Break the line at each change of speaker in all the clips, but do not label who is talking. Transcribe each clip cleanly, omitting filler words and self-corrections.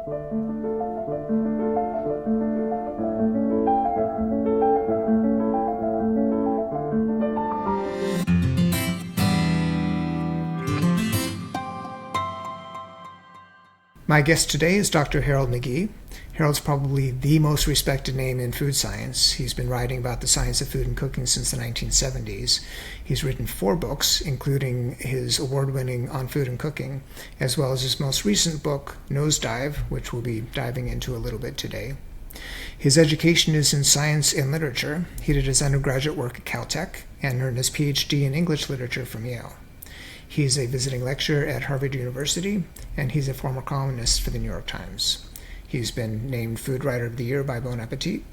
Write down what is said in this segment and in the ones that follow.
My guest today is Dr. Harold McGee. Harold's probably the most respected name in food science. He's been writing about the science of food and cooking since the 1970s. He's written 4 books, including his award-winning On Food and Cooking, as well as his most recent book, Nosedive, which we'll be diving into a little bit today. His education is in science and literature. He did his undergraduate work at Caltech and earned his PhD in English literature from Yale. He's a visiting lecturer at Harvard University, and he's a former columnist for the New York Times. He's been named Food Writer of the Year by Bon Appetit,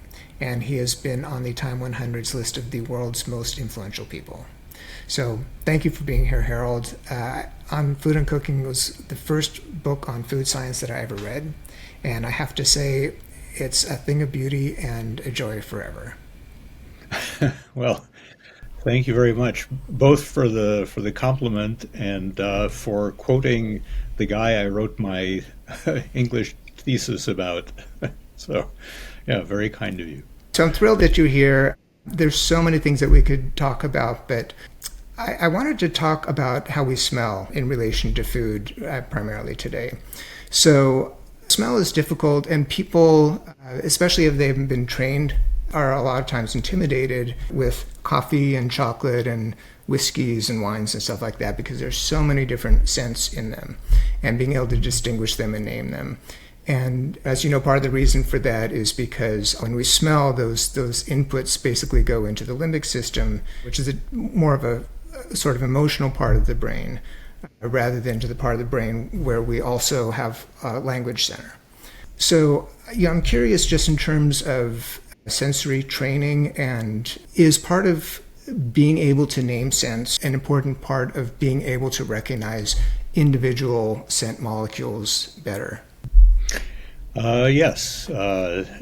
and he has been on the Time 100's list of the world's most influential people. So thank you for being here, Harold. On Food and Cooking was the first book on food science that I ever read, and I have to say it's a thing of beauty and a joy forever.
Well, thank you very much, both for the compliment and for quoting the guy I wrote my English thesis about. So, yeah, very kind of you.
So I'm thrilled that you're here. There's so many things that we could talk about, but I wanted to talk about how we smell in relation to food primarily today. So smell is difficult, and people, especially if they haven't been trained, are a lot of times intimidated with coffee and chocolate and whiskeys and wines and stuff like that because there's so many different scents in them and being able to distinguish them and name them. And as you know, part of the reason for that is because when we smell, those inputs basically go into the limbic system, which is more of a sort of emotional part of the brain, rather than to the part of the brain where we also have a language center. So I'm curious just in terms of sensory training, and is part of being able to name scents an important part of being able to recognize individual scent molecules better?
Yes,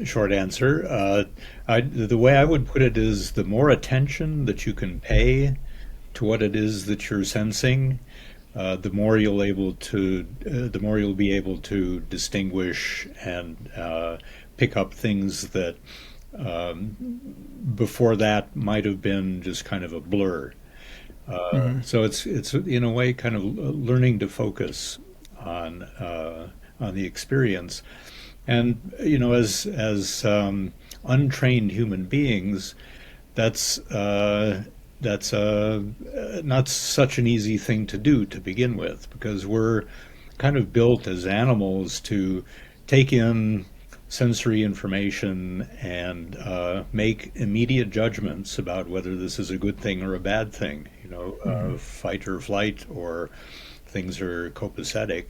short answer. The way I would put it is the more attention that you can pay to what it is that you're sensing, the more you'll be able to distinguish and pick up things that before that might have been just kind of a blur. So it's in a way kind of learning to focus on the experience, and as untrained human beings, that's not such an easy thing to do to begin with, because we're kind of built as animals to take in sensory information and make immediate judgments about whether this is a good thing or a bad thing, fight or flight, or things are copacetic.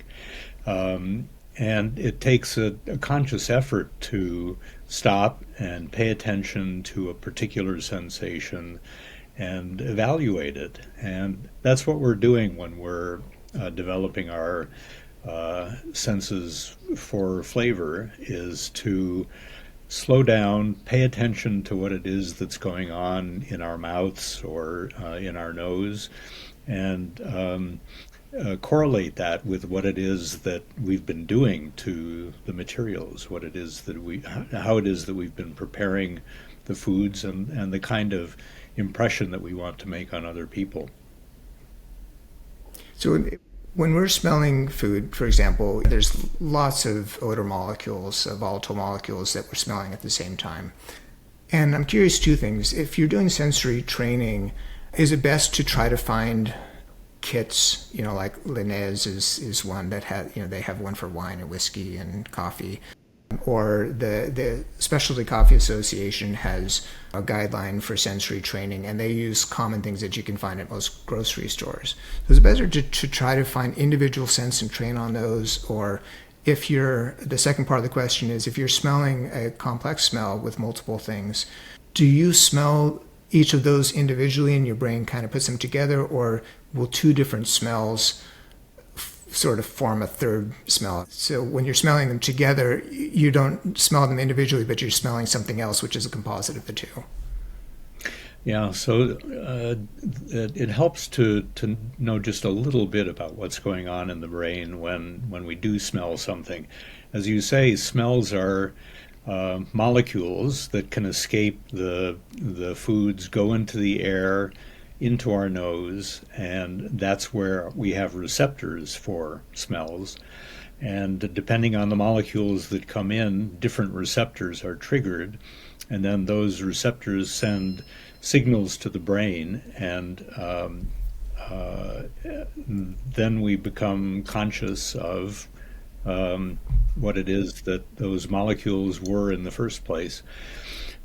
And it takes a conscious effort to stop and pay attention to a particular sensation and evaluate it. And that's what we're doing when we're developing our senses for flavor, is to slow down, pay attention to what it is that's going on in our mouths or in our nose, and correlate that with what it is that we've been doing to the materials, how it is that we've been preparing the foods, and the kind of impression that we want to make on other people.
So when we're smelling food, for example, there's lots of odor molecules, volatile molecules that we're smelling at the same time. And I'm curious, 2 things. If you're doing sensory training, is it best to try to find kits, like Linnaeus is one that they have one for wine and whiskey and coffee, or the Specialty Coffee Association has a guideline for sensory training, and they use common things that you can find at most grocery stores. So it's better to try to find individual scents and train on those, or the second part of the question is, if you're smelling a complex smell with multiple things, do you smell each of those individually and your brain kind of puts them together, or will 2 different smells sort of form a third smell? So when you're smelling them together, you don't smell them individually, but you're smelling something else, which is a composite of the 2.
Yeah, so it helps to know just a little bit about what's going on in the brain when we do smell something. as you say, smells are molecules that can escape the foods, go into the air, into our nose, and that's where we have receptors for smells. And depending on the molecules that come in, different receptors are triggered, and then those receptors send signals to the brain, and then we become conscious of what it is that those molecules were in the first place.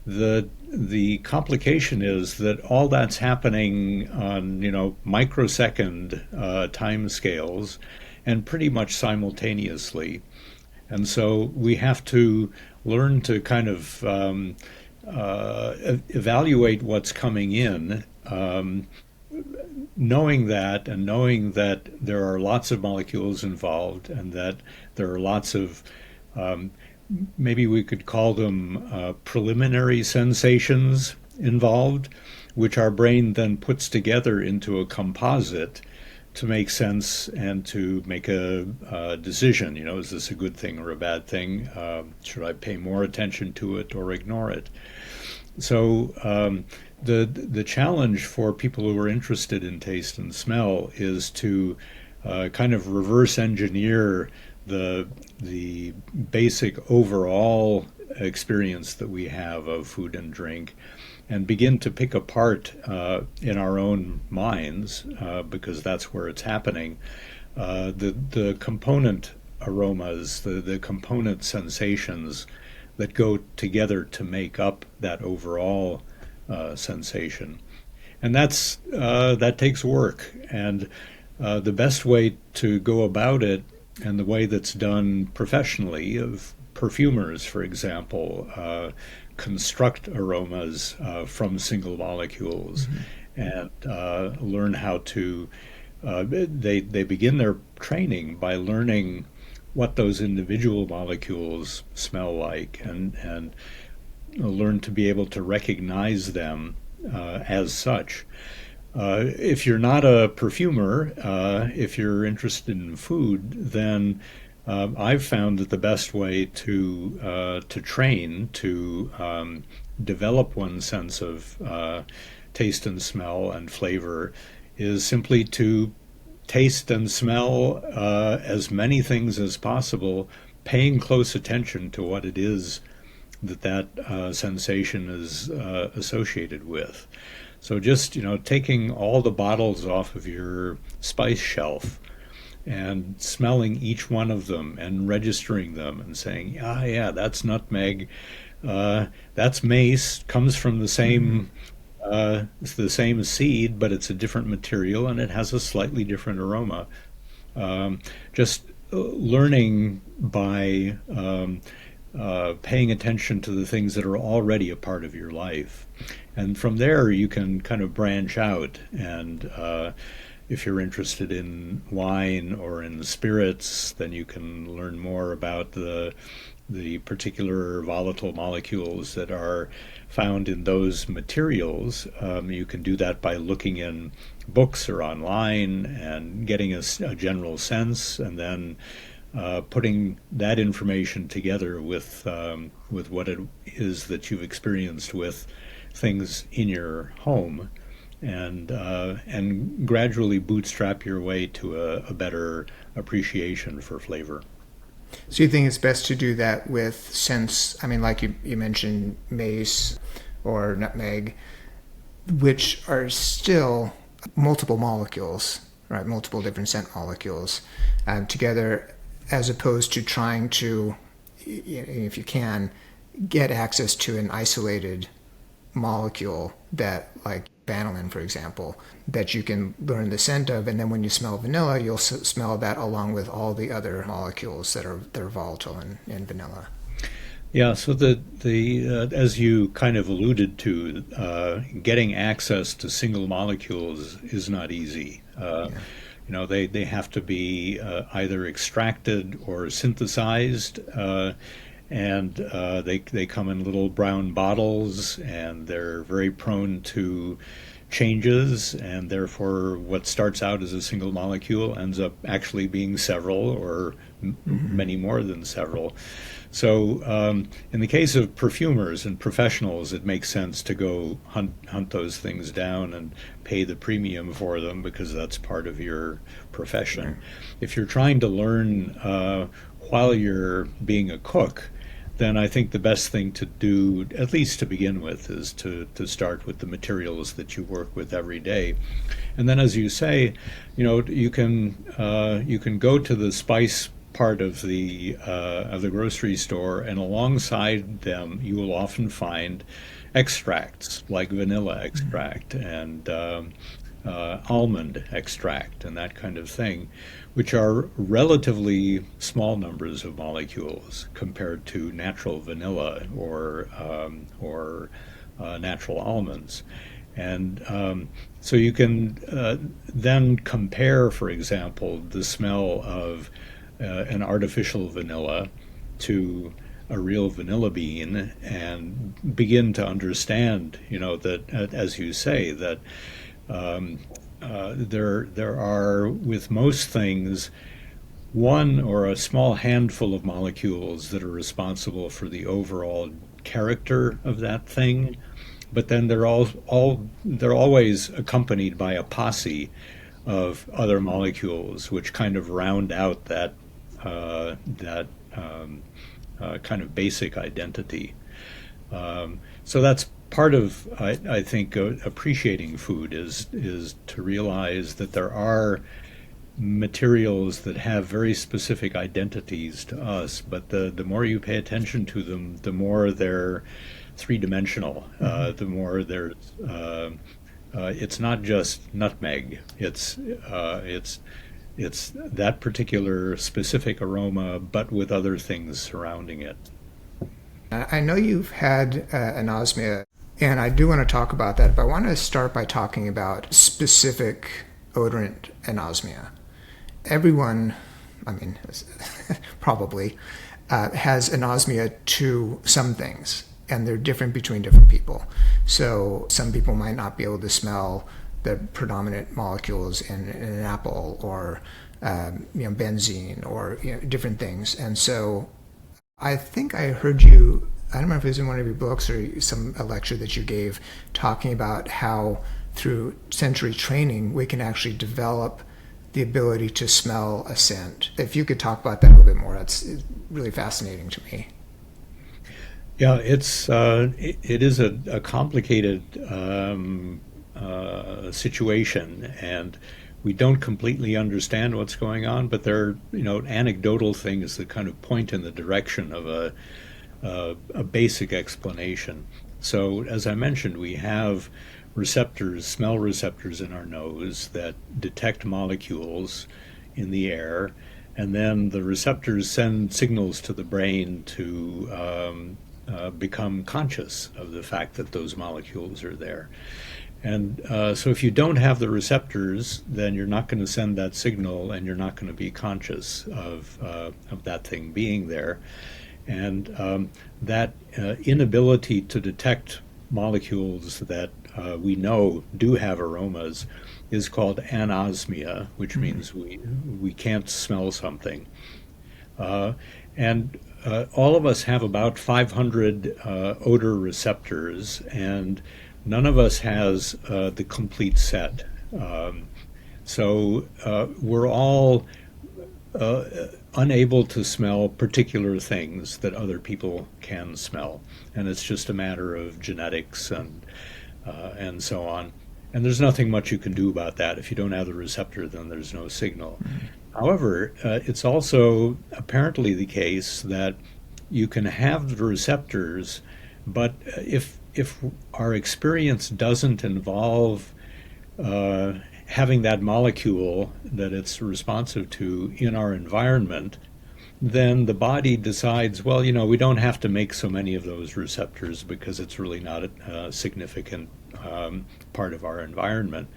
The complication is that all that's happening on microsecond time scales and pretty much simultaneously, and so we have to learn to kind of evaluate what's coming in, knowing that there are lots of molecules involved and that there are lots of maybe we could call them preliminary sensations involved, which our brain then puts together into a composite to make sense and to make a decision. Is this a good thing or a bad thing? Should I pay more attention to it or ignore it? So the challenge for people who are interested in taste and smell is to kind of reverse engineer the basic overall experience that we have of food and drink, and begin to pick apart in our own minds, because that's where it's happening, the component aromas, the component sensations that go together to make up that overall sensation. And that takes work. And the best way to go about it, and the way that's done professionally, of perfumers, for example, construct aromas from single molecules, and learn how to. They begin their training by learning what those individual molecules smell like, and learn to be able to recognize them as such. If you're not a perfumer, if you're interested in food, then I've found that the best way to train to develop one's sense of taste and smell and flavor is simply to taste and smell as many things as possible, paying close attention to what it is that sensation is associated with. So just taking all the bottles off of your spice shelf and smelling each one of them and registering them and saying, ah, yeah, that's nutmeg, that's mace, comes from it's the same seed, but it's a different material and it has a slightly different aroma. Just learning by paying attention to the things that are already a part of your life. And from there, you can kind of branch out. And if you're interested in wine or in spirits, then you can learn more about the particular volatile molecules that are found in those materials. You can do that by looking in books or online and getting a general sense, and then putting that information together with what it is that you've experienced with things in your home, and gradually bootstrap your way to a better appreciation for flavor.
So you think it's best to do that with scents? I mean, like you mentioned mace or nutmeg, which are still multiple molecules, right? Multiple different scent molecules together, as opposed to trying to, if you can, get access to an isolated molecule that, like vanillin, for example, that you can learn the scent of, and then when you smell vanilla, you'll smell that along with all the other molecules that are volatile in vanilla.
Yeah, so the as you kind of alluded to, getting access to single molecules is not easy. They have to be either extracted or synthesized, and they come in little brown bottles, and they're very prone to changes, and therefore what starts out as a single molecule ends up actually being several or many more than several. So, in the case of perfumers and professionals, it makes sense to go hunt those things down and pay the premium for them because that's part of your profession. If you're trying to learn while you're being a cook, then I think the best thing to do, at least to begin with, is to start with the materials that you work with every day. And then, as you say, you can go to the spice part of the grocery store, and alongside them, you will often find extracts like vanilla extract and almond extract and that kind of thing, which are relatively small numbers of molecules compared to natural vanilla or natural almonds. And so you can then compare, for example, the smell of an artificial vanilla to a real vanilla bean and begin to understand, that, as you say, that there are, with most things, one or a small handful of molecules that are responsible for the overall character of that thing, but then they're always accompanied by a posse of other molecules which kind of round out that kind of basic identity. So that's part of, I think, appreciating food is to realize that there are materials that have very specific identities to us, but the more you pay attention to them, the more they're three-dimensional, the more there's it's not just nutmeg. It's that particular specific aroma, but with other things surrounding it.
I know you've had anosmia, and I do want to talk about that, but I want to start by talking about specific odorant anosmia. Everyone, I mean, probably, has anosmia to some things, and they're different between different people. So some people might not be able to smell the predominant molecules in an apple or benzene or different things. And so I think I heard you, I don't remember if it was in one of your books or a lecture that you gave, talking about how through sensory training we can actually develop the ability to smell a scent. If you could talk about that a little bit more, it's really fascinating to me.
Yeah, it is a complicated situation, and we don't completely understand what's going on, but there are anecdotal things that kind of point in the direction of a basic explanation. So, as I mentioned, we have receptors, smell receptors in our nose that detect molecules in the air, and then the receptors send signals to the brain to become conscious of the fact that those molecules are there. And so if you don't have the receptors, then you're not going to send that signal, and you're not going to be conscious of that thing being there. And that inability to detect molecules that we know do have aromas is called anosmia, which means we can't smell something. And all of us have about 500 odor receptors, and none of us has the complete set. So we're all unable to smell particular things that other people can smell, and it's just a matter of genetics and so on. And there's nothing much you can do about that. If you don't have the receptor, then there's no signal. However, it's also apparently the case that you can have the receptors, but if our experience doesn't involve having that molecule that it's responsive to in our environment, then the body decides, well, we don't have to make so many of those receptors because it's really not a significant part of our environment.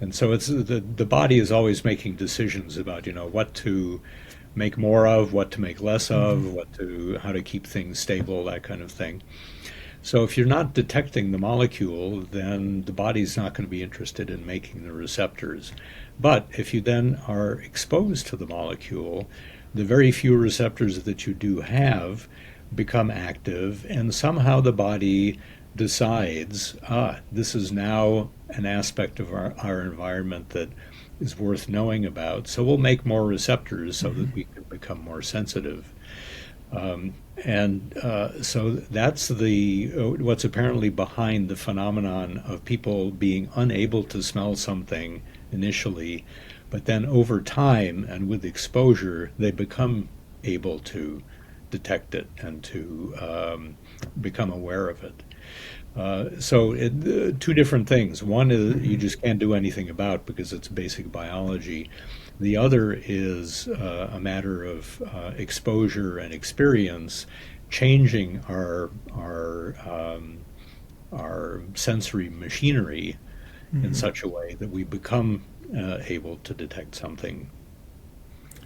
And so it's the body is always making decisions about what to make more of, what to make less of, how to keep things stable, that kind of thing. So if you're not detecting the molecule, then the body's not going to be interested in making the receptors. But if you then are exposed to the molecule, the very few receptors that you do have become active, and somehow the body decides, this is now an aspect of our environment that is worth knowing about. So we'll make more receptors so that we can become more sensitive. So that's the what's apparently behind the phenomenon of people being unable to smell something initially, but then over time and with exposure, they become able to detect it and to become aware of it. Two different things. One is you just can't do anything about because it's basic biology. The other is a matter of exposure and experience changing our sensory machinery in such a way that we become able to detect something.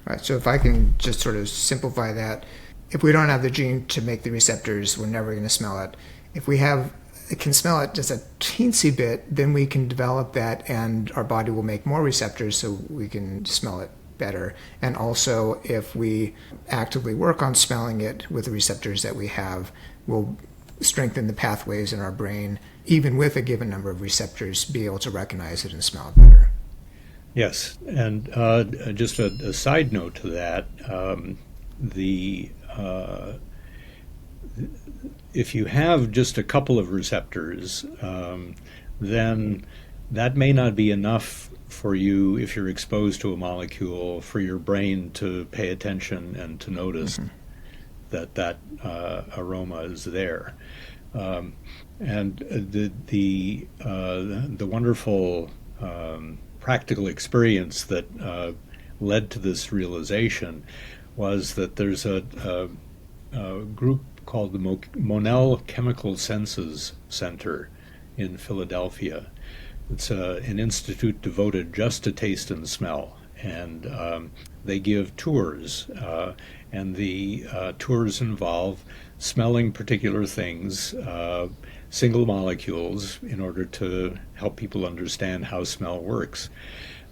Right. So if I can just sort of simplify that, if we don't have the gene to make the receptors, we're never going to smell it. If we can smell it just a teensy bit, then we can develop that and our body will make more receptors so we can smell it better. And also, if we actively work on smelling it with the receptors that we have, we'll strengthen the pathways in our brain, even with a given number of receptors, be able to recognize it and smell it better.
Yes, and just a side note to that, the if you have just a couple of receptors, then that may not be enough for you if you're exposed to a molecule for your brain to pay attention and to notice that aroma is there. And the wonderful practical experience that led to this realization was that there's a group called the Monell Chemical Senses Center in Philadelphia. It's an institute devoted just to taste and smell, and they give tours, and the tours involve smelling particular things, single molecules, in order to help people understand how smell works.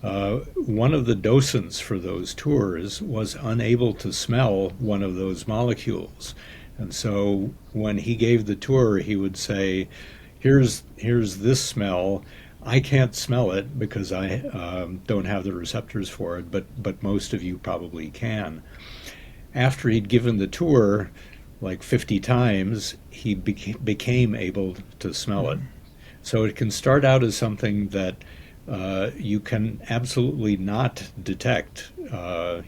One of the docents for those tours was unable to smell one of those molecules. And so when he gave the tour, he would say, here's this smell. I can't smell it because I don't have the receptors for it, but most of you probably can. After he'd given the tour like 50 times, he became able to smell it. So it can start out as something that you can absolutely not detect.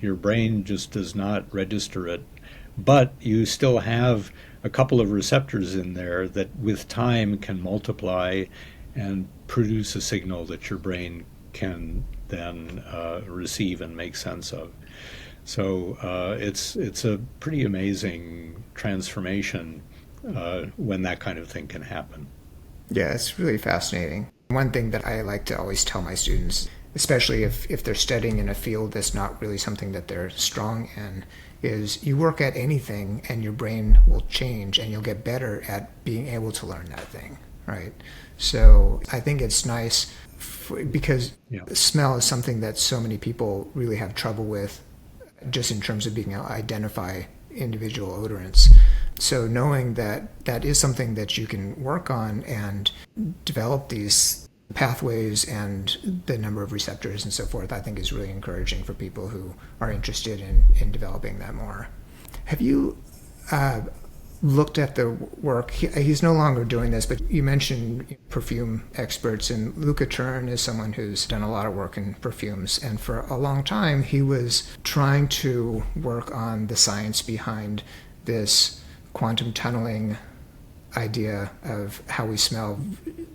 Your brain just does not register it, but you still have a couple of receptors in there that with time can multiply and produce a signal that your brain can then receive and make sense of. So it's a pretty amazing transformation when that kind of thing can happen.
Yeah, it's really fascinating. One thing that I like to always tell my students, especially if they're studying in a field that's not really something that they're strong in, is you work at anything and your brain will change and you'll get better at being able to learn that thing, right? So I think it's nice because smell is something that so many people really have trouble with, just in terms of being able to identify individual odorants. So knowing that that is something that you can work on and develop these pathways and the number of receptors and so forth, I think is really encouraging for people who are interested in developing that more. Have you looked at the work? He's no longer doing this, but you mentioned perfume experts, and Luca Turin is someone who's done a lot of work in perfumes, and for a long time he was trying to work on the science behind this quantum tunneling idea of how we smell.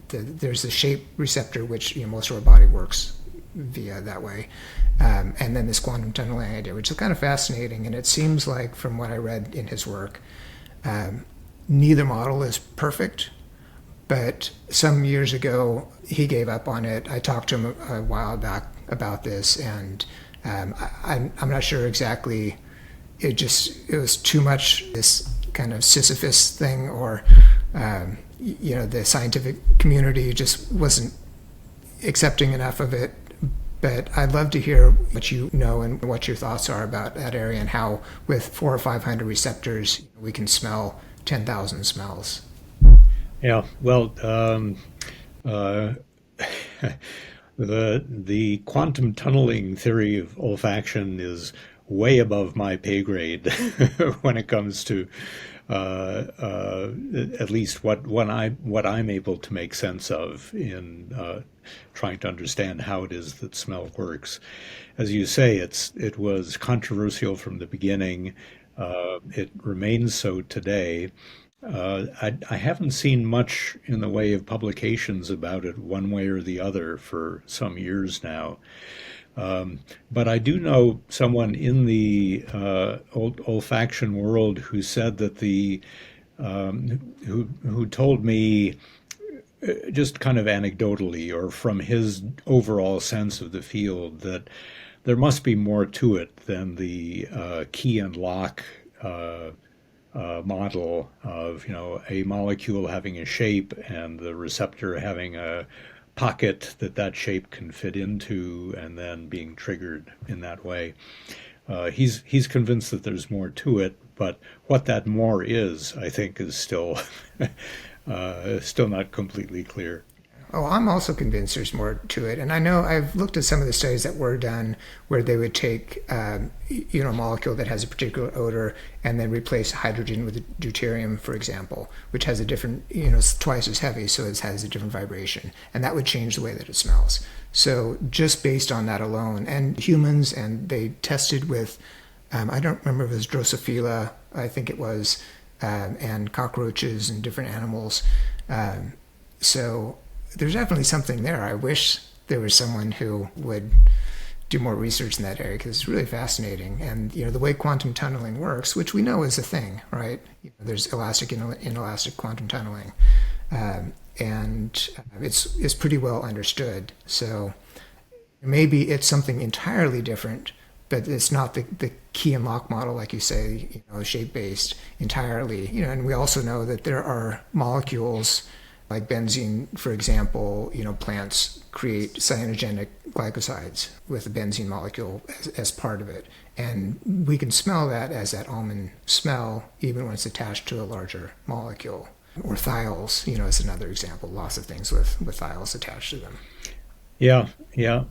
There's the shape receptor, which most of our body works via that way, and then this quantum tunneling idea, which is kind of fascinating. And it seems like, from what I read in his work, neither model is perfect, but some years ago he gave up on it. I talked to him a while back about this, and I'm not sure exactly. It was too much this kind of Sisyphus thing, or The scientific community just wasn't accepting enough of it. But I'd love to hear what you know and what your thoughts are about that area and how, with 400 or 500 receptors, we can smell 10,000 smells.
Yeah, well, uh, the quantum tunneling theory of olfaction is way above my pay grade when it comes to at least what I'm able to make sense of in trying to understand how it is that smell works. As you say, it was controversial from the beginning. It remains so today. I haven't seen much in the way of publications about it one way or the other for some years now. But I do know someone in the olfaction world who said that who told me just kind of anecdotally or from his overall sense of the field that there must be more to it than the key and lock model of a molecule having a shape and the receptor having a pocket that shape can fit into and then being triggered in that way. He's convinced that there's more to it, but what that more is, I think, is still not completely clear.
Oh, I'm also convinced there's more to it. And I know I've looked at some of the studies that were done where they would take, a molecule that has a particular odor and then replace hydrogen with deuterium, for example, which has a different, it's twice as heavy, so it has a different vibration. And that would change the way that it smells. So just based on that alone, and humans, and they tested with, I don't remember if it was Drosophila, I think it was, and cockroaches and different animals. So there's definitely something there. I wish there was someone who would do more research in that area because it's really fascinating. And the way quantum tunneling works, which we know is a thing, right? There's elastic and inelastic quantum tunneling, and it's pretty well understood. So maybe it's something entirely different, but it's not the key and lock model, like you say, shape based entirely. And we also know that there are molecules like benzene, for example. Plants create cyanogenic glycosides with a benzene molecule as part of it. And we can smell that as that almond smell, even when it's attached to a larger molecule. Or thiols, is another example. Lots of things with thiols attached to them.
Yeah, yeah,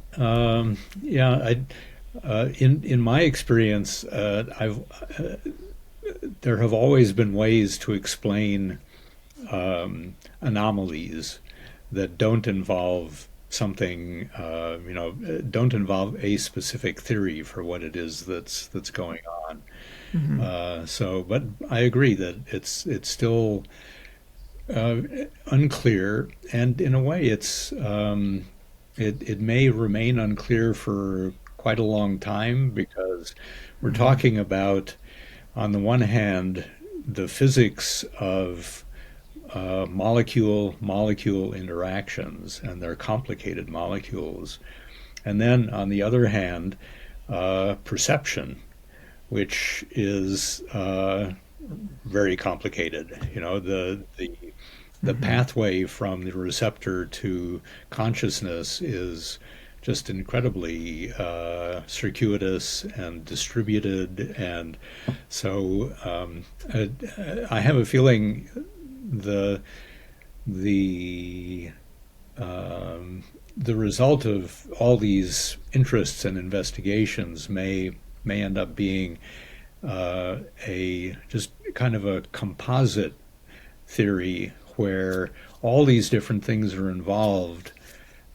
yeah. In my experience, there have always been ways to explain anomalies that don't involve something, don't involve a specific theory for what it is that's going on.
Mm-hmm.
But I agree that it's still unclear, and in a way, it may remain unclear for quite a long time because we're
Mm-hmm.
talking about, on the one hand, the physics of molecule interactions, and they're complicated molecules. And then on the other hand, perception, which is very complicated. The
Mm-hmm.
pathway from the receptor to consciousness is just incredibly circuitous and distributed, and so I have a feeling the the the result of all these interests and investigations may end up being a just kind of a composite theory where all these different things are involved.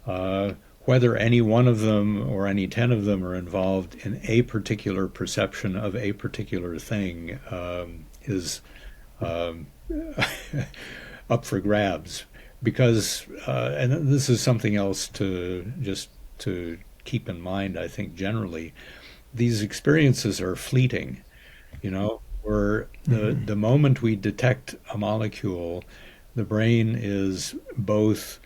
Whether any one of them or any 10 of them are involved in a particular perception of a particular thing is um, up for grabs. Because, and this is something else to keep in mind, I think, generally, these experiences are fleeting, where
Mm-hmm.
the moment we detect a molecule, the brain is both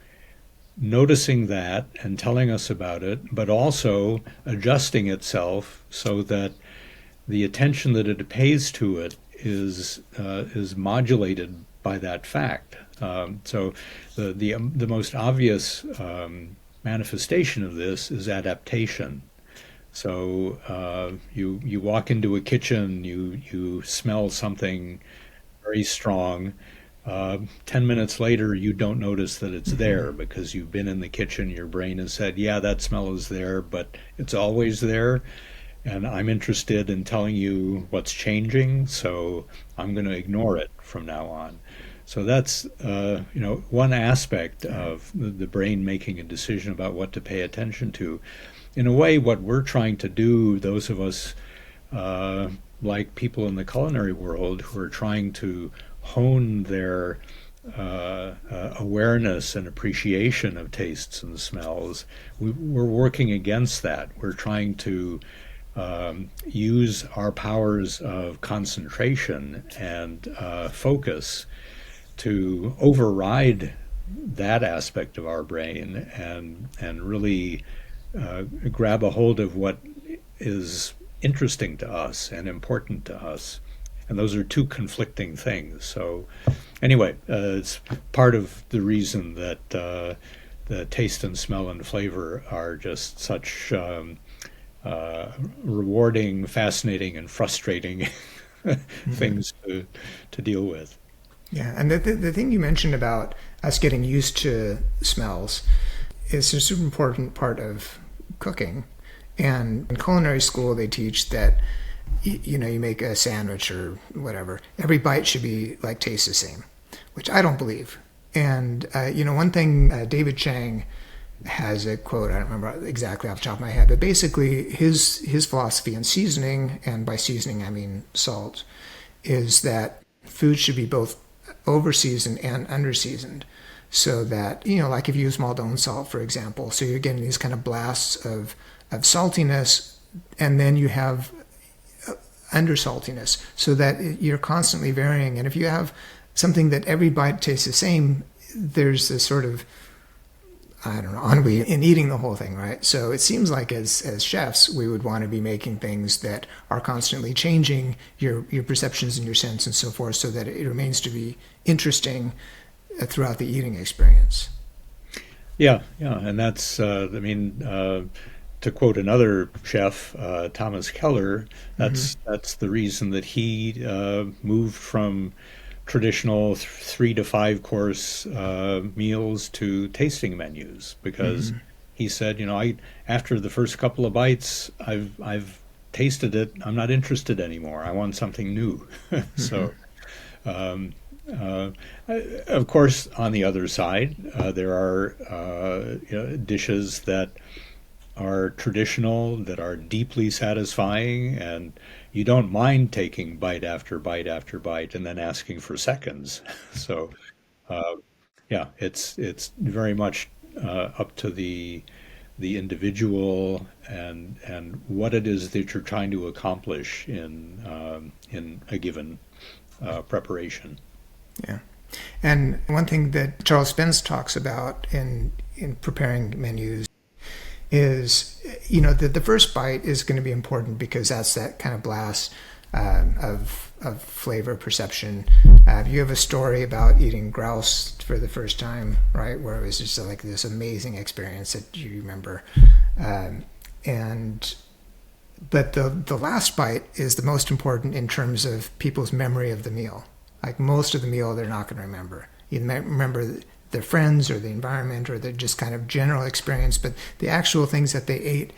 noticing that and telling us about it, but also adjusting itself so that the attention that it pays to it is modulated by that fact. So the most obvious manifestation of this is adaptation. So you walk into a kitchen, you smell something very strong. 10 minutes later, you don't notice that it's there because you've been in the kitchen. Your brain has said, "Yeah, that smell is there, but it's always there." And I'm interested in telling you what's changing, so I'm going to ignore it from now on. So that's one aspect of the brain making a decision about what to pay attention to. In a way, what we're trying to do, those of us like people in the culinary world who are trying to hone their awareness and appreciation of tastes and smells, we're working against that. We're trying to use our powers of concentration and focus to override that aspect of our brain and really grab a hold of what is interesting to us and important to us. And those are two conflicting things. So anyway, it's part of the reason that the taste and smell and flavor are just such rewarding, fascinating, and frustrating things to deal with.
Yeah, and the thing you mentioned about us getting used to smells is a super important part of cooking. And in culinary school, they teach that you make a sandwich or whatever. Every bite should be like taste the same, which I don't believe. And one thing David Chang has a quote, I don't remember exactly off the top of my head, but basically his philosophy in seasoning, and by seasoning I mean salt, is that food should be both over-seasoned and under-seasoned. So that, like if you use Maldon salt, for example, so you're getting these kind of blasts of saltiness, and then you have under saltiness, so that you're constantly varying. And if you have something that every bite tastes the same, there's this sort of, I don't know, ennui in eating the whole thing, right? So it seems like as chefs, we would want to be making things that are constantly changing your perceptions and your sense and so forth, so that it remains to be interesting throughout the eating experience.
Yeah, and that's, to quote another chef, Thomas Keller, that's the reason that he moved from traditional 3 to 5 course meals to tasting menus, because he said, after the first couple of bites, I've tasted it. I'm not interested anymore. I want something new. So, of course, on the other side, there are dishes that are traditional, that are deeply satisfying, and you don't mind taking bite after bite after bite and then asking for seconds. So, it's very much up to the individual and what it is that you're trying to accomplish in a given preparation.
Yeah. And one thing that Charles Spence talks about in preparing menus is, that the first bite is going to be important, because that's that kind of blast of flavor perception. You have a story about eating grouse for the first time, right, where it was just like this amazing experience that you remember. But the last bite is the most important in terms of people's memory of the meal. Like most of the meal, they're not going to remember. You might remember their friends or the environment or the just kind of general experience, but the actual things that they ate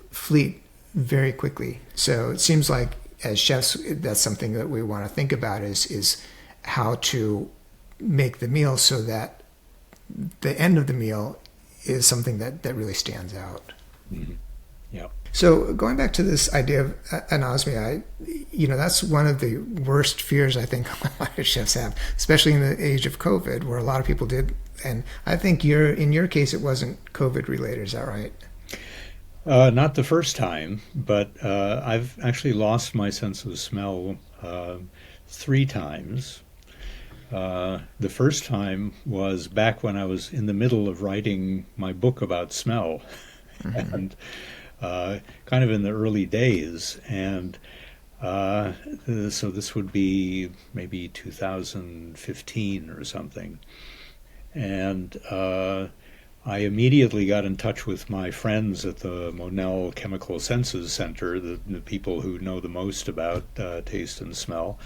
fleet very quickly. So it seems like as chefs, that's something that we want to think about is how to make the meal so that the end of the meal is something that really stands out.
Mm-hmm. Yeah.
So going back to this idea of anosmia, that's one of the worst fears I think a lot of chefs have, especially in the age of COVID, where a lot of people did. And I think in your case, it wasn't COVID related. Is that right?
Not the first time, but I've actually lost my sense of smell 3 times. The first time was back when I was in the middle of writing my book about smell. And kind of in the early days, and Uh, so this would be maybe 2015 or something. And I immediately got in touch with my friends at the Monell Chemical Senses Center, the people who know the most about taste and smell,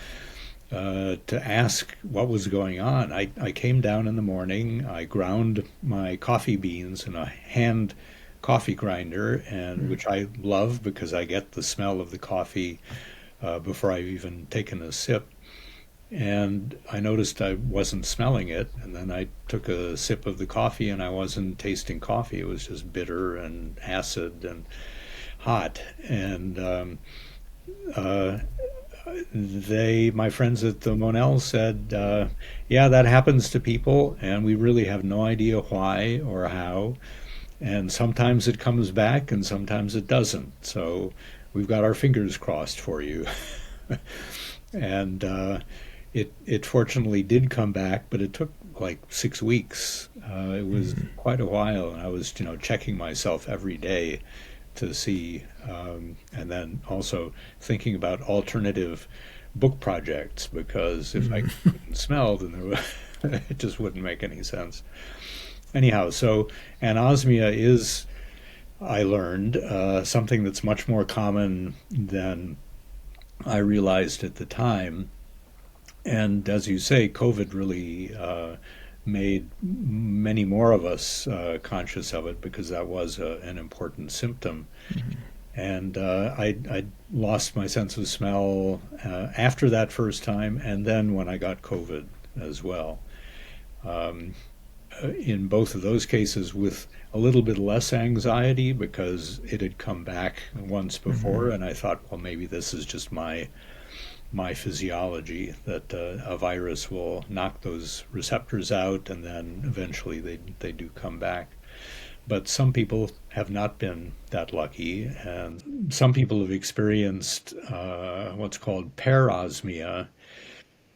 to ask what was going on. I came down in the morning, I ground my coffee beans in a hand coffee grinder, and
Mm.
which I love because I get the smell of the coffee before I've even taken a sip. And I noticed I wasn't smelling it, and then I took a sip of the coffee and I wasn't tasting coffee. It was just bitter and acid and hot. And uh, my friends at the Monell said, yeah, that happens to people, and we really have no idea why or how. And sometimes it comes back, and sometimes it doesn't. So we've got our fingers crossed for you. And it fortunately did come back, but it took like 6 weeks. It was
Mm.
quite a while, and I was, checking myself every day to see, and then also thinking about alternative book projects because if I
Mm.
couldn't smell, then it just wouldn't make any sense. Anyhow, so anosmia is, I learned, something that's much more common than I realized at the time. And as you say, COVID really made many more of us conscious of it because that was an important symptom.
Mm.
And I lost my sense of smell after that first time, and then when I got COVID as well. Um, in both of those cases, with a little bit less anxiety because it had come back once before,
Mm.
and I thought, well, maybe this is just my physiology that a virus will knock those receptors out, and then eventually they do come back. But some people have not been that lucky, and some people have experienced what's called pairosmia,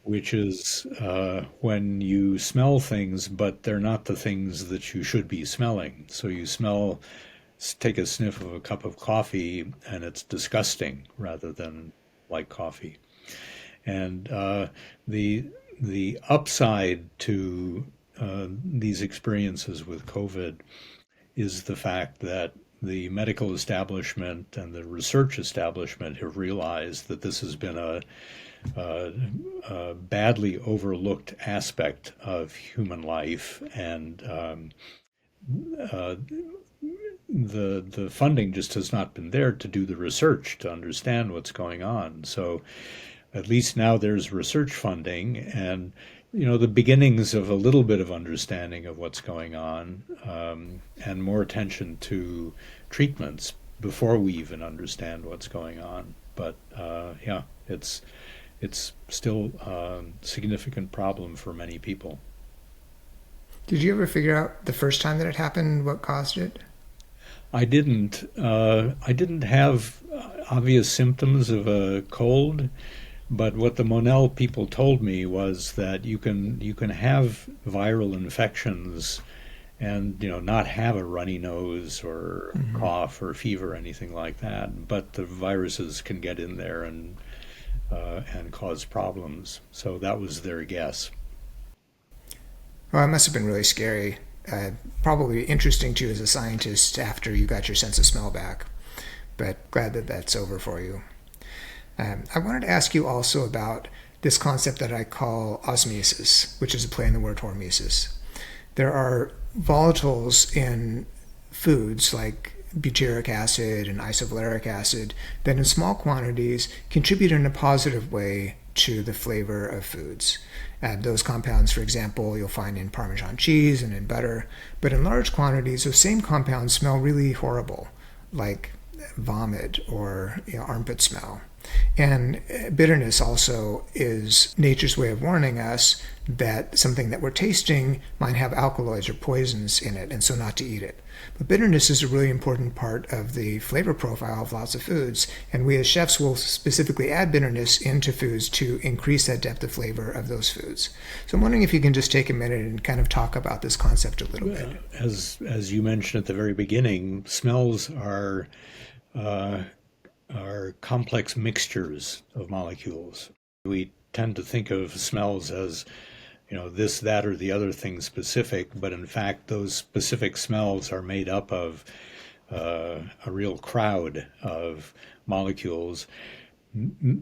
which is when you smell things, but they're not the things that you should be smelling. So you take a sniff of a cup of coffee, and it's disgusting rather than like coffee. And the the upside to these experiences with COVID is the fact that the medical establishment and the research establishment have realized that this has been a badly overlooked aspect of human life, and uh, the funding just has not been there to do the research to understand what's going on. So at least now there's research funding and the beginnings of a little bit of understanding of what's going on, and more attention to treatments before we even understand what's going on. But yeah, it's still a significant problem for many people.
Did you ever figure out the first time that it happened what caused it?
I didn't have obvious symptoms of a cold. But what the Monell people told me was that you can have viral infections and not have a runny nose or
Mm-hmm.
cough or fever or anything like that, but the viruses can get in there and cause problems. So that was their guess.
Well, it must have been really scary. Probably interesting to you as a scientist after you got your sense of smell back, but glad that that's over for you. I wanted to ask you also about this concept that I call osmesis, which is a play on the word hormesis. There are volatiles in foods like butyric acid and isovaleric acid that in small quantities contribute in a positive way to the flavor of foods. Those compounds, for example, you'll find in Parmesan cheese and in butter, but in large quantities, those same compounds smell really horrible, like vomit or armpit smell. And bitterness also is nature's way of warning us that something that we're tasting might have alkaloids or poisons in it, and so not to eat it. But bitterness is a really important part of the flavor profile of lots of foods, and we as chefs will specifically add bitterness into foods to increase that depth of flavor of those foods. So I'm wondering if you can just take a minute and kind of talk about this concept a little bit.
As you mentioned at the very beginning, smells are uh, are complex mixtures of molecules. We tend to think of smells as, this, that, or the other thing specific, but in fact, those specific smells are made up of a real crowd of molecules,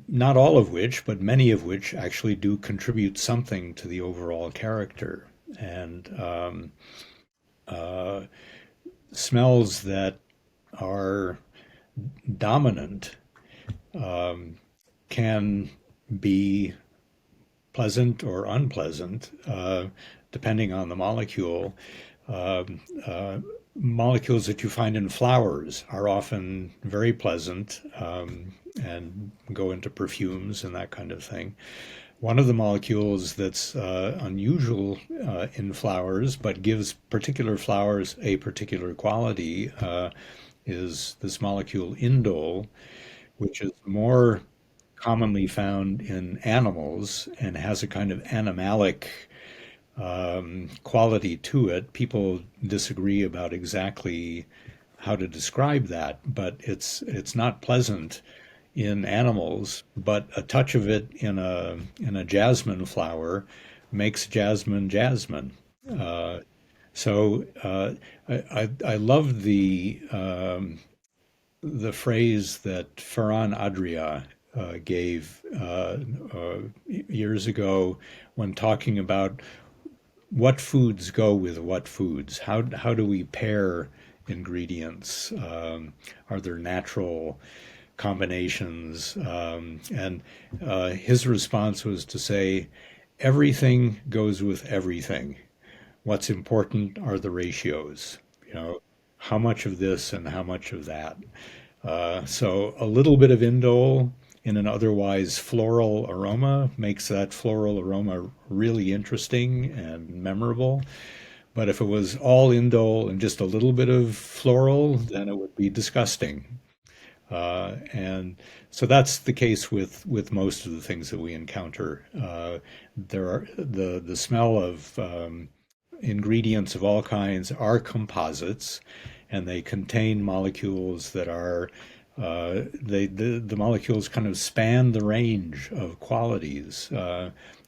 not all of which, but many of which actually do contribute something to the overall character. And uh, smells that are dominant can be pleasant or unpleasant, depending on the molecule. Uh, uh, Molecules that you find in flowers are often very pleasant and go into perfumes and that kind of thing. One of the molecules that's unusual in flowers, but gives particular flowers a particular quality, is this molecule indole, which is more commonly found in animals and has a kind of animalic quality to it. People disagree about exactly how to describe that, but it's not pleasant in animals. But a touch of it in a jasmine flower makes jasmine jasmine. Uh, so I love the phrase that Ferran Adrià gave years ago when talking about what foods go with what foods. How do we pair ingredients? Are there natural combinations? And his response was to say, everything goes with everything. What's important are the ratios. How much of this and how much of that. So a little bit of indole in an otherwise floral aroma makes that floral aroma really interesting and memorable. But if it was all indole and just a little bit of floral, then it would be disgusting. And so that's the case with most of the things that we encounter. There are the smell of ingredients of all kinds are composites, and they contain molecules that are the molecules kind of span the range of qualities.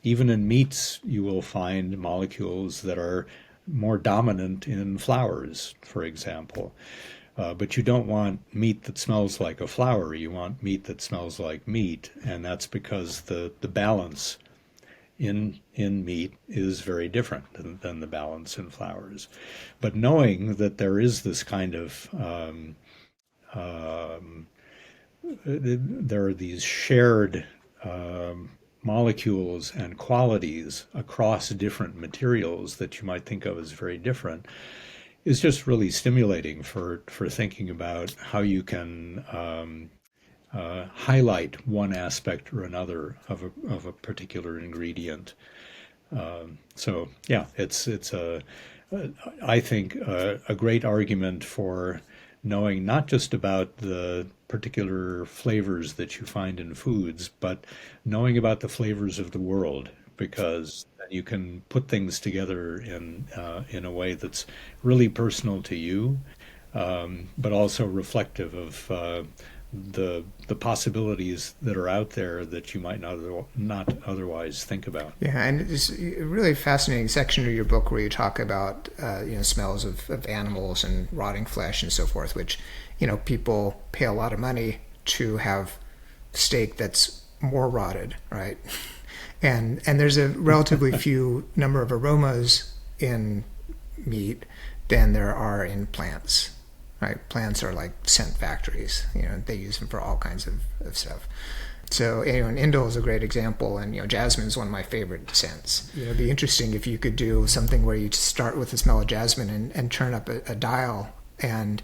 Even in meats, you will find molecules that are more dominant in flowers, for example. But you don't want meat that smells like a flower. You want meat that smells like meat, and that's because the balance in meat is very different than the balance in flowers. But knowing that there is this kind of um, there are these shared molecules and qualities across different materials that you might think of as very different is just really stimulating for thinking about how you can highlight one aspect or another of a particular ingredient. So yeah, it's I think a great argument for knowing not just about the particular flavors that you find in foods, but knowing about the flavors of the world, because then you can put things together in a way that's really personal to you, but also reflective of the possibilities that are out there that you might not otherwise think about.
Yeah, and it's a really fascinating section of your book where you talk about smells of animals and rotting flesh and so forth, which people pay a lot of money to have steak that's more rotted, right? And there's a relatively few number of aromas in meat than there are in plants. Right, plants are like scent factories. They use them for all kinds of stuff. So, and indole is a great example, and jasmine is one of my favorite scents. It'd be interesting if you could do something where you start with the smell of jasmine and turn up a dial and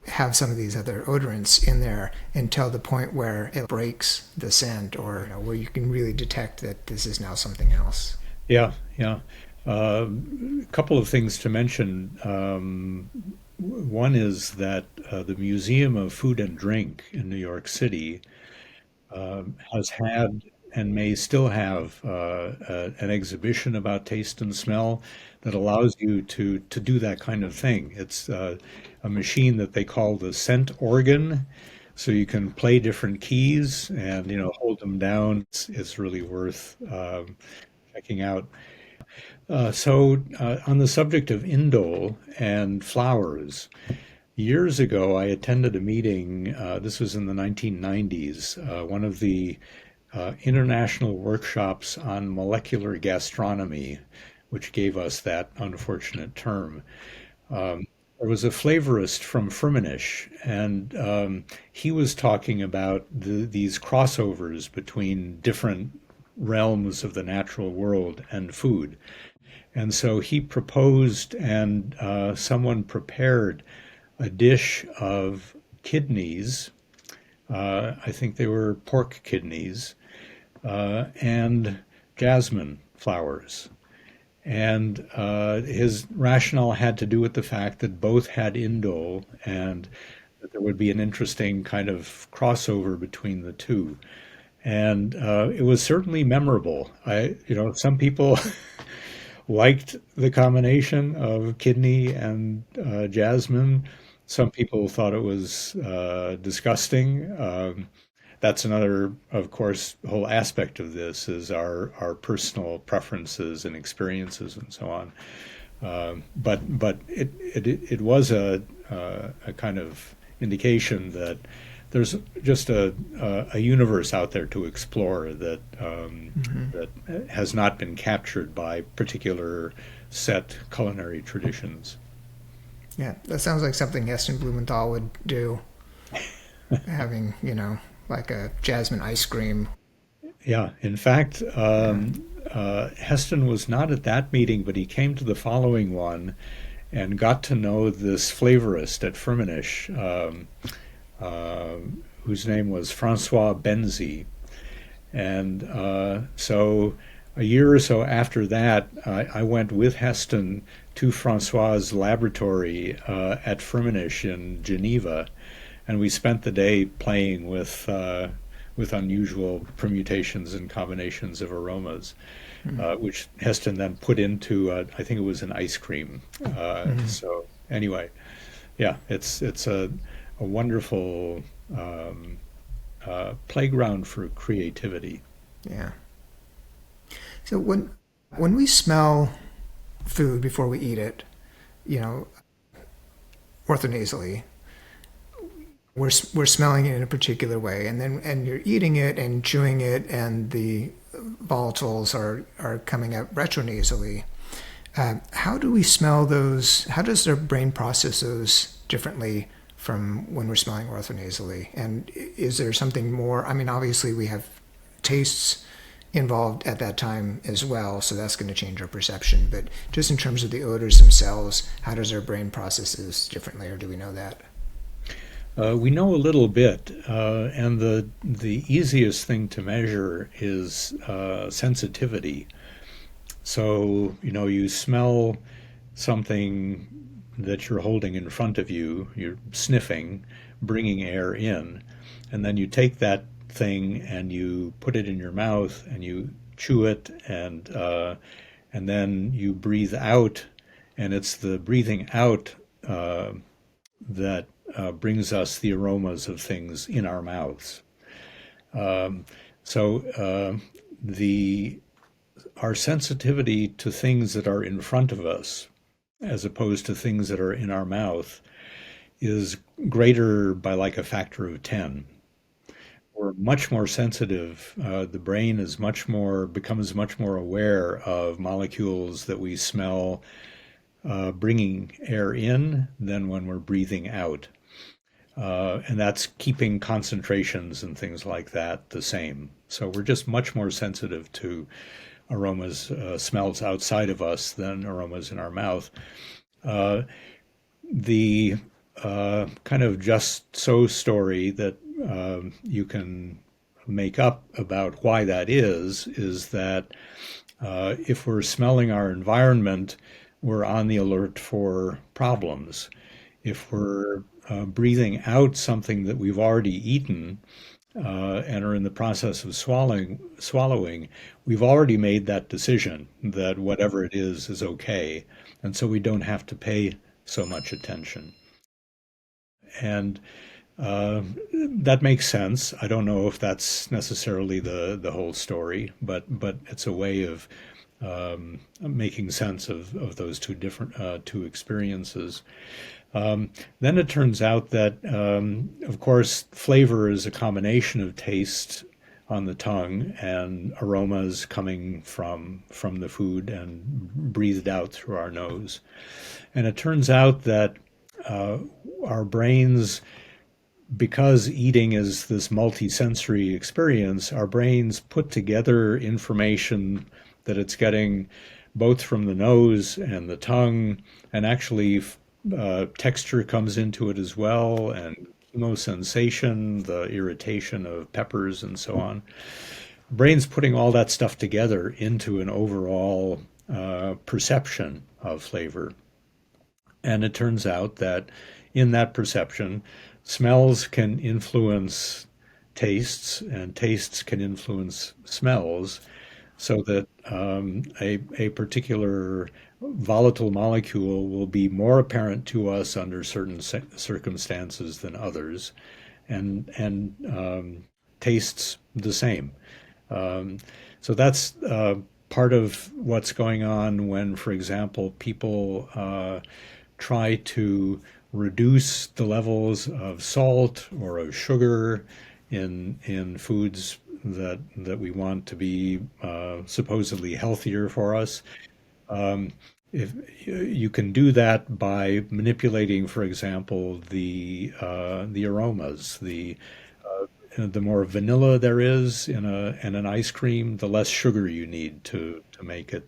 have some of these other odorants in there until the point where it breaks the scent, or where you can really detect that this is now something else.
Yeah, yeah. A couple of things to mention. One is that the Museum of Food and Drink in New York City has had and may still have an exhibition about taste and smell that allows you to do that kind of thing. It's a machine that they call the scent organ, So you can play different keys and hold them down. It's really worth checking out. On the subject of indole and flowers, years ago I attended a meeting. This was in the 1990s. One of the international workshops on molecular gastronomy, which gave us that unfortunate term. There was a flavorist from Firmenich, and he was talking about these crossovers between different realms of the natural world and food. And so he proposed, and someone prepared a dish of kidneys. I think they were pork kidneys and jasmine flowers. And his rationale had to do with the fact that both had indole and that there would be an interesting kind of crossover between the two. And it was certainly memorable. Some people liked the combination of kidney and jasmine. Some people thought it was disgusting. That's another, of course, whole aspect of this is our personal preferences and experiences and so on. But it was a kind of indication that there's just a universe out there to explore that that has not been captured by particular set culinary traditions.
Yeah, that sounds like something Heston Blumenthal would do, having, like a jasmine ice cream.
Yeah, in fact,
Yeah.
Heston was not at that meeting, but he came to the following one and got to know this flavorist at Firmenich, uh, whose name was Francois Benzi. And so a year or so after that, I went with Heston to Francois's laboratory at Firmenich in Geneva, and we spent the day playing with unusual permutations and combinations of aromas, which Heston then put into I think it was an ice cream. So anyway, yeah, it's a wonderful playground for creativity.
Yeah. So when we smell food before we eat it, you know, orthonasally, we're smelling it in a particular way, and you're eating it and chewing it, and the volatiles are coming out retronasally. How do we smell those? How does our brain process those differently from when we're smelling orthonasally? And is there something more? I mean, obviously we have tastes involved at that time as well, so that's going to change our perception. But just in terms of the odors themselves, how does our brain process this differently, or do we know that?
We know a little bit, and the easiest thing to measure is sensitivity. So, you smell something that you're holding in front of you, you're sniffing, bringing air in, and then you take that thing and you put it in your mouth and you chew it, and then you breathe out, and it's the breathing out that brings us the aromas of things in our mouths. Um, so the our sensitivity to things that are in front of us, as opposed to things that are in our mouth, is greater by like a factor of 10. We're much more sensitive. The brain is becomes much more aware of molecules that we smell bringing air in than when we're breathing out. And that's keeping concentrations and things like that the same. So we're just much more sensitive to aromas, smells outside of us than aromas in our mouth. Uh, the kind of just so story that you can make up about why that is that if we're smelling our environment, we're on the alert for problems. If we're breathing out something that we've already eaten and are in the process of swallowing, we've already made that decision that whatever it is okay, and so we don't have to pay so much attention. And That makes sense. I don't know if that's necessarily the whole story, but it's a way of making sense of those two different two experiences. Then it turns out that, of course, flavor is a combination of taste on the tongue and aromas coming from the food and breathed out through our nose. And it turns out that uh, our brains, because eating is this multisensory experience, our brains put together information that it's getting both from the nose and the tongue, and actually texture comes into it as well, and chemosensation, the irritation of peppers, and so on. Brain's putting all that stuff together into an overall perception of flavor. And it turns out that in that perception, smells can influence tastes, and tastes can influence smells, so that a particular volatile molecule will be more apparent to us under certain circumstances than others, and tastes the same. Um, so that's part of what's going on when, for example, people try to reduce the levels of salt or of sugar in foods that we want to be supposedly healthier for us. Um, if you can do that by manipulating, for example, the aromas, the more vanilla there is in an ice cream, the less sugar you need to make it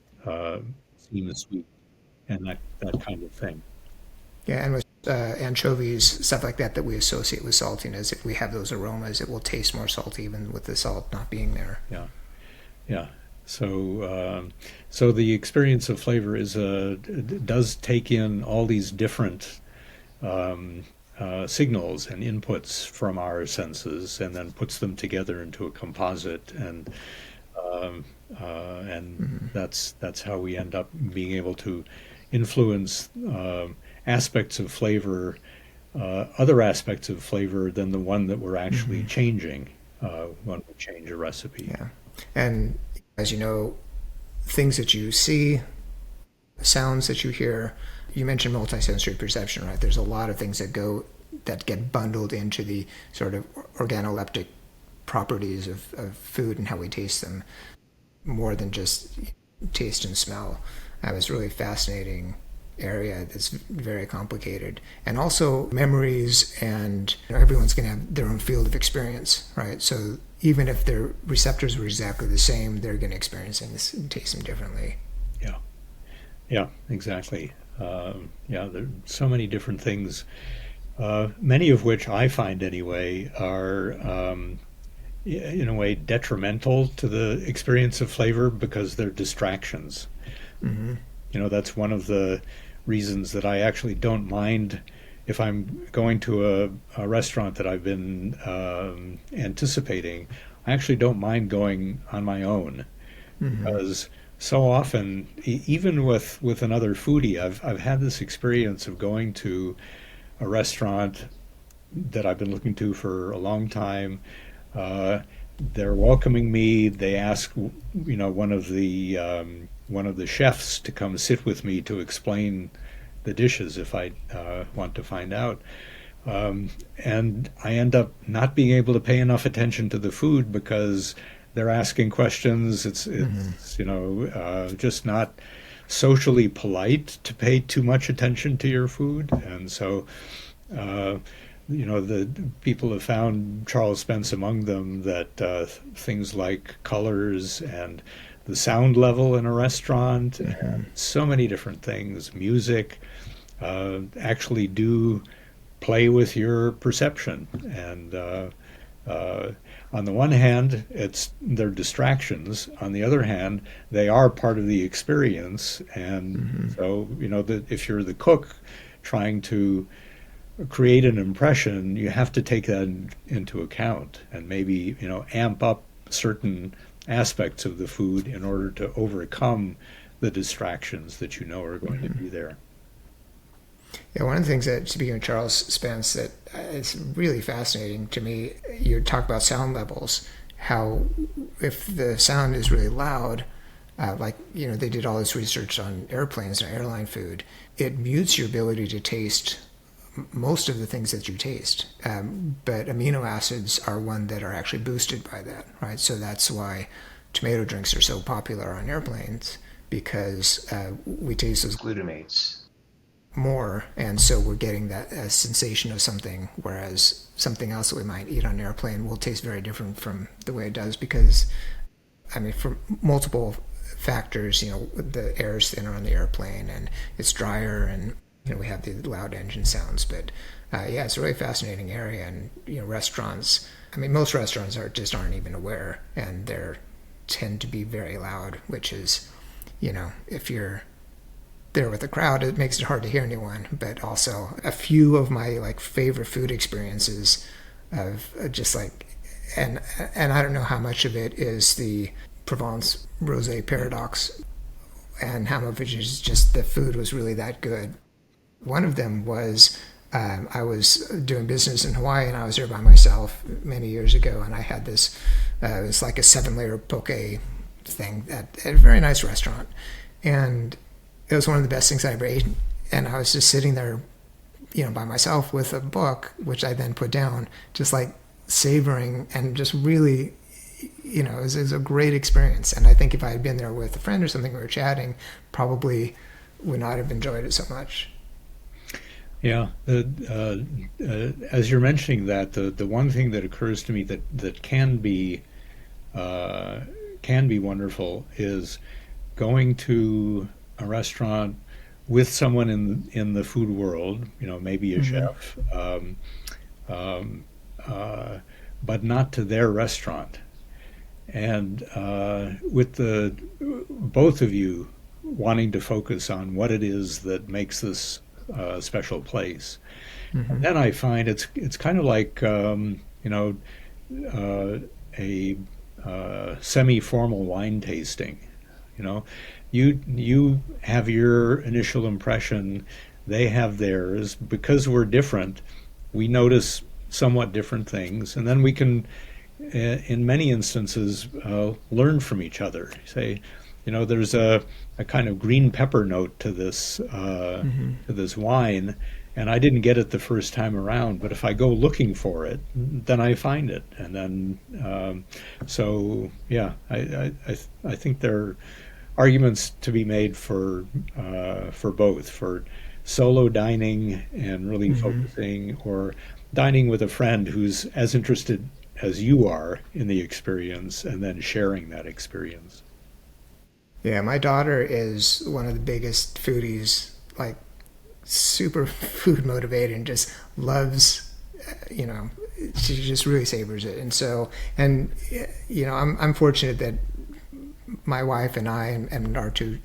seem sweet, and that kind of thing.
Yeah, and with anchovies, stuff like that we associate with saltiness, if we have those aromas, it will taste more salty even with the salt not being there.
Yeah, yeah. So the experience of flavor does take in all these different signals and inputs from our senses, and then puts them together into a composite, um, and that's how we end up being able to influence aspects of flavor, other aspects of flavor than the one that we're actually changing when we change a recipe.
Yeah. And as you know, things that you see, sounds that you hear, you mentioned multisensory perception, right? There's a lot of things that get bundled into the sort of organoleptic properties of food and how we taste them, more than just taste and smell. That was really fascinating area that's very complicated. And also memories, and everyone's going to have their own field of experience, right? So even if their receptors were exactly the same, they're going to experience things and taste them differently.
Yeah, yeah, exactly. Yeah, there are so many different things, many of which I find anyway are in a way detrimental to the experience of flavor because they're distractions.
Mm-hmm.
That's one of the reasons that I actually don't mind if I'm going to a restaurant that I've been anticipating. I actually don't mind going on my own
Mm-hmm.
because so often, even with another foodie, I've had this experience of going to a restaurant that I've been looking to for a long time. Uh, they're welcoming me. They ask, one of the chefs to come sit with me to explain the dishes if I want to find out. And I end up not being able to pay enough attention to the food because they're asking questions. It's just not socially polite to pay too much attention to your food, and so uh, the people have found, Charles Spence among them, that things like colors and the sound level in a restaurant and so many different things, music, actually do play with your perception. And uh, on the one hand, they're distractions. On the other hand, they are part of the experience. And so, if you're the cook trying to create an impression, you have to take that into account and maybe, amp up certain aspects of the food in order to overcome the distractions that are going to be there.
Yeah, one of the things that, speaking of Charles Spence, that is really fascinating to me, you talk about sound levels, how if the sound is really loud, like, they did all this research on airplanes and airline food, it mutes your ability to taste most of the things that you taste. But amino acids are one that are actually boosted by that, right? So that's why tomato drinks are so popular on airplanes, because we taste those glutamates more, and so we're getting that sensation of something, whereas something else that we might eat on an airplane will taste very different from the way it does, because, I mean, for multiple factors, the air is thinner on the airplane and it's drier, and we have the loud engine sounds. But yeah, it's a really fascinating area. And restaurants, I mean, most restaurants aren't even aware, and they tend to be very loud, which is, if you're there with a crowd, it makes it hard to hear anyone. But also, a few of my favorite food experiences of just and I don't know how much of it is the Provence rosé paradox, and how much of it is just the food was really that good. One of them was, I was doing business in Hawaii, and I was there by myself many years ago, and I had this, it was like a 7-layer poke thing at a very nice restaurant. And it was one of the best things I ever ate. And I was just sitting there, by myself with a book, which I then put down, just savoring, and just really, it was a great experience. And I think if I had been there with a friend or something, we were chatting, probably would not have enjoyed it so much.
Yeah, as you're mentioning that, the one thing that occurs to me that can be wonderful is going to a restaurant with someone in the food world, maybe a
Mm-hmm.
chef, um, but not to their restaurant, and with the both of you wanting to focus on what it is that makes this special place. And
Mm-hmm.
then I find it's kind of like uh, a semi-formal wine tasting. You know, you have your initial impression, they have theirs. Because we're different, we notice somewhat different things, and then we can, in many instances, learn from each other. Say, there's a kind of green pepper note
Mm-hmm.
to this wine, and I didn't get it the first time around. But if I go looking for it, then I find it, and then so yeah, I think there are arguments to be made for both, for solo dining and really
Mm-hmm.
focusing, or dining with a friend who's as interested as you are in the experience, and then sharing that experience.
Yeah, my daughter is one of the biggest foodies, super food motivated, and just loves, you know, she just really savors it. And so, and I'm fortunate that my wife and I and our two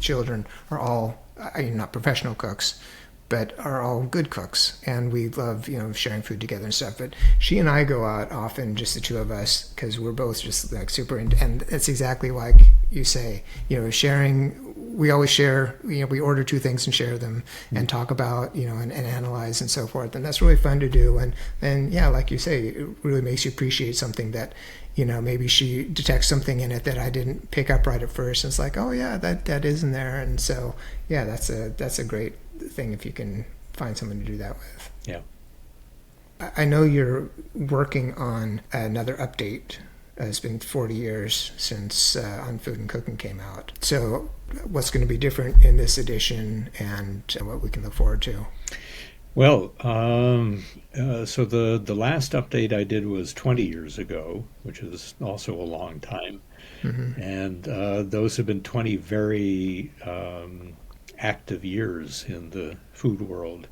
children are all, not professional cooks, but are all good cooks, and we love sharing food together and stuff. But she and I go out often, just the two of us, because we're both just super, and it's exactly like you say, sharing. We always share. We order two things and share them, and talk about and analyze and so forth, and that's really fun to do. And yeah, like you say, it really makes you appreciate something that maybe she detects something in it that I didn't pick up right at first. And it's like, oh yeah, that is in there. And so yeah, that's a great thing if you can find someone to do that with.
Yeah.
I know you're working on another update. It's been 40 years since On Food and Cooking came out. So what's going to be different in this edition, and what we can look forward to?
Well, so the last update I did was 20 years ago, which is also a long time,
Mm-hmm.
and those have been 20 very active years in the food world,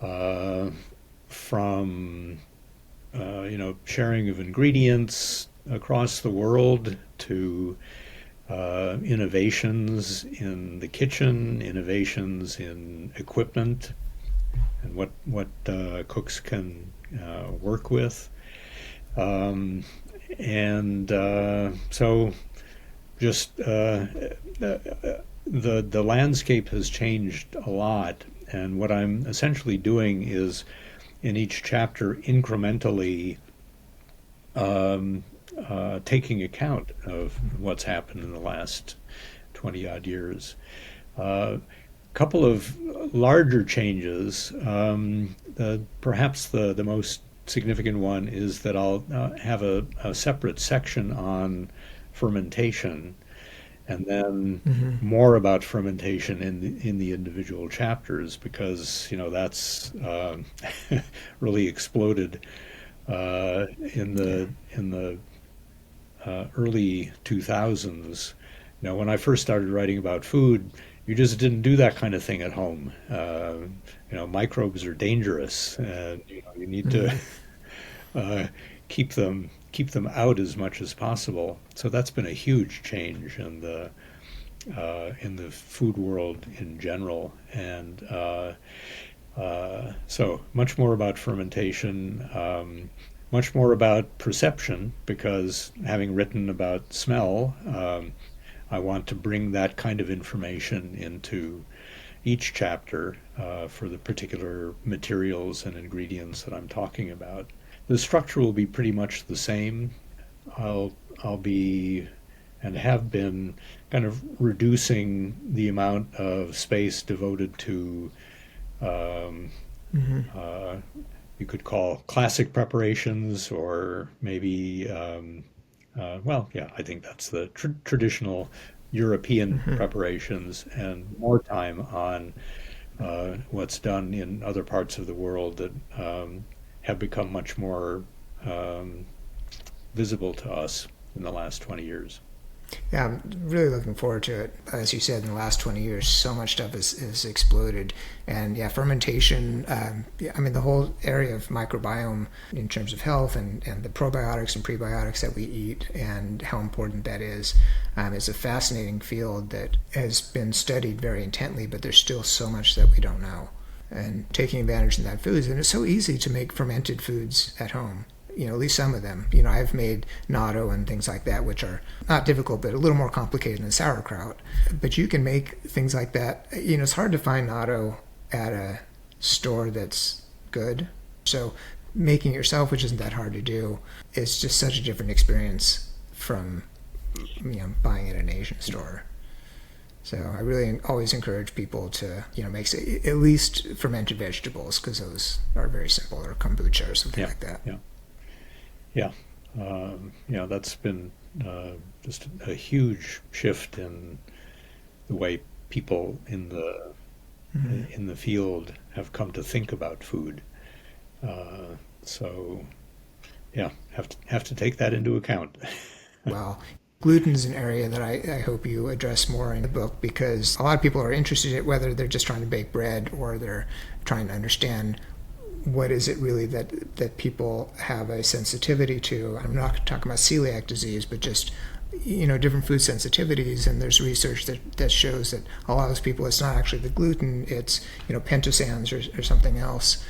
uh, from sharing of ingredients across the world to innovations in the kitchen, innovations in equipment, and what cooks can work with, um, and so just the landscape has changed a lot, And what I'm essentially doing is in each chapter incrementally taking account of what's happened in the last 20 odd years. A couple of larger changes. Perhaps the most significant one is that I'll have a separate section on fermentation, and then
Hmm.
more about fermentation in the individual chapters, because that's really exploded
Yeah.
in the early 2000s. When I first started writing about food, you just didn't do that kind of thing at home. Microbes are dangerous, and you need to
Hmm.
uh, keep them out as much as possible. So that's been a huge change in the food world in general, and so much more about fermentation, much more about perception, because having written about smell, I want to bring that kind of information into each chapter for the particular materials and ingredients that I'm talking about. The structure will be pretty much the same. I'll I'll be and have been kind of reducing the amount of space devoted to um,
Hmm.
uh, you could call classic preparations, or maybe well, yeah, I think that's the traditional European
Hmm.
preparations, and more time on what's done in other parts of the world that have become much more um, visible to us in the last 20 years.
Yeah, I'm really looking forward to it. As you said, in the last 20 years, so much stuff has exploded. And yeah, fermentation, yeah, I mean, the whole area of microbiome in terms of health and the probiotics and prebiotics that we eat and how important that is a fascinating field that has been studied very intently, but there's still so much that we don't know. And taking advantage of that foods, and it's so easy to make fermented foods at home. At least some of them. I've made natto and things like that, which are not difficult, but a little more complicated than sauerkraut. But you can make things like that. It's hard to find natto at a store that's good. So making it yourself, which isn't that hard to do, is just such a different experience from buying it at an Asian store. So I really always encourage people to make at least fermented vegetables, because those are very simple, or kombucha or something
Yeah,
like that.
yeah, yeah. That's been just a huge shift in the way people
Mm-hmm.
in the field have come to think about food. So yeah, have to take that into account.
Well, gluten is an area that I hope you address more in the book, because a lot of people are interested in whether they're just trying to bake bread or they're trying to understand what is it really that people have a sensitivity to. I'm not talking about celiac disease, but just different food sensitivities. And there's research that shows that a lot of those people, it's not actually the gluten, it's pentasans or something else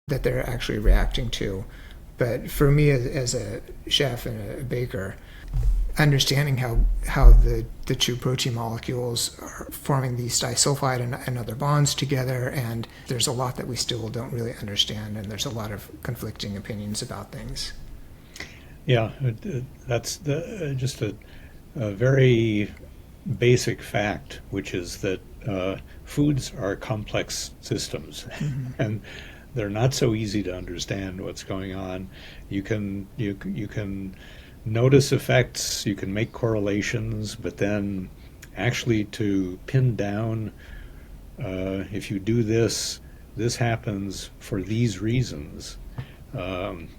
that they're actually reacting to. But for me, as a chef and a baker, understanding how the two protein molecules are forming these disulfide and other bonds together, and there's a lot that we still don't really understand, and there's a lot of conflicting opinions about things.
Yeah, that's just a very basic fact, which is that foods are complex systems,
Mm-hmm.
and they're not so easy to understand what's going on. You can notice effects, you can make correlations, but then actually to pin down, if you do this, this happens for these reasons, then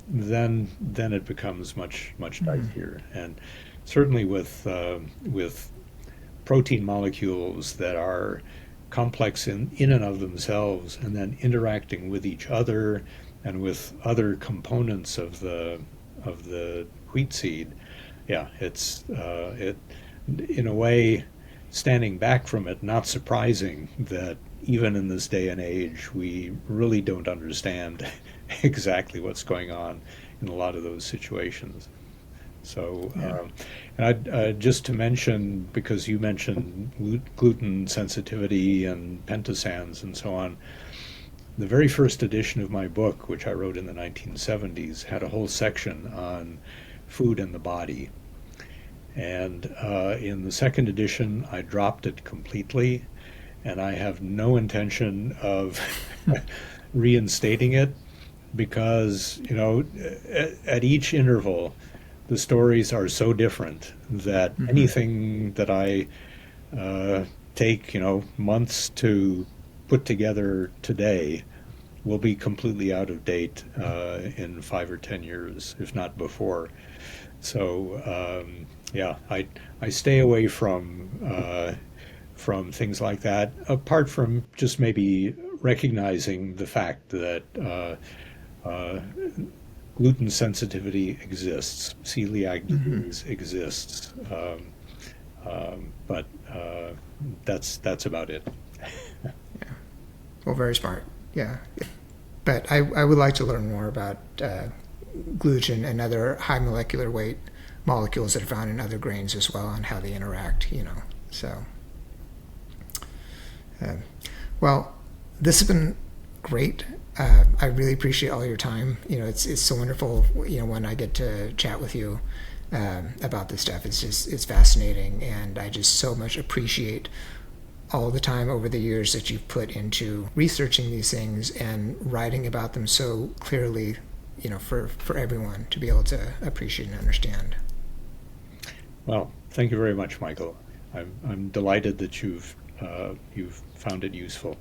it becomes much
Mm-hmm.
dicier. And certainly with protein molecules that are complex in and of themselves, and then interacting with each other and with other components of the wheat seed. Yeah, it's it in a way, standing back from it, not surprising that even in this day and age we really don't understand exactly what's going on in a lot of those situations. So,
Yeah.
and just to mention, because you mentioned gluten sensitivity and pentasans and so on, the very first edition of my book, which I wrote in the 1970s, had a whole section on food and the body. And in the second edition, I dropped it completely, and I have no intention of reinstating it because, at each interval, the stories are so different that
Hmm.
anything that I uh, take, months to put together today will be completely out of date in 5 or 10 years, if not before. So yeah, I stay away from things like that. Apart from just maybe recognizing the fact that uh, gluten sensitivity exists, celiac
Hmm.
disease exists, but that's about it.
Yeah. Well, very smart. Yeah. But I would like to learn more about gluten and other high molecular weight molecules that are found in other grains as well and how they interact, So, uh, well, this has been great. I really appreciate all your time. It's so wonderful. When I get to chat with you about this stuff, it's fascinating, and I just so much appreciate all the time over the years that you've put into researching these things and writing about them so clearly, for everyone to be able to appreciate and understand.
Well, thank you very much, Michael. I'm delighted that you've found it useful.